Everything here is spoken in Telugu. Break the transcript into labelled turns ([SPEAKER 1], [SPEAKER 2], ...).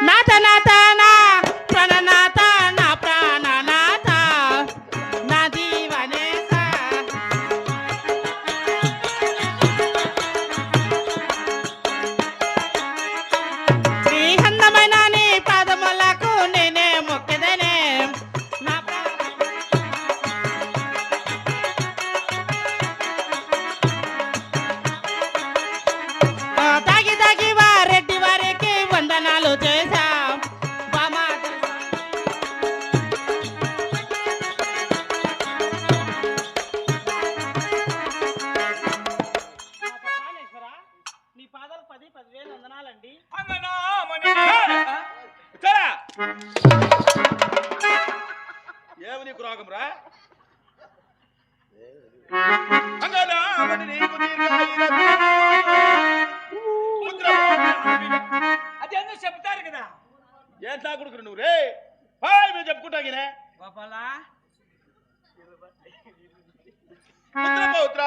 [SPEAKER 1] నాథ నాథ నా ప్రాణనాథ నా ప్రాణనాథ నా జీవనేశ నీ అందమైన నీ పాదములకు నేనే మొక్కెదనే నా తాగి తాగి వారెడ్డి వారికి వందనాలు చేశా బామా నీ పాదాలు 10,000 వందనాలండి.
[SPEAKER 2] ఏమి నీకు రోగం రా?
[SPEAKER 3] అదేందో చెప్తారు కదా.
[SPEAKER 2] ఏం తాకుడుకు నువ్వు రే? హాయ్ మేము చెప్పుకుంటాగినే
[SPEAKER 3] గోపాలా
[SPEAKER 2] పుత్ర పౌత్ర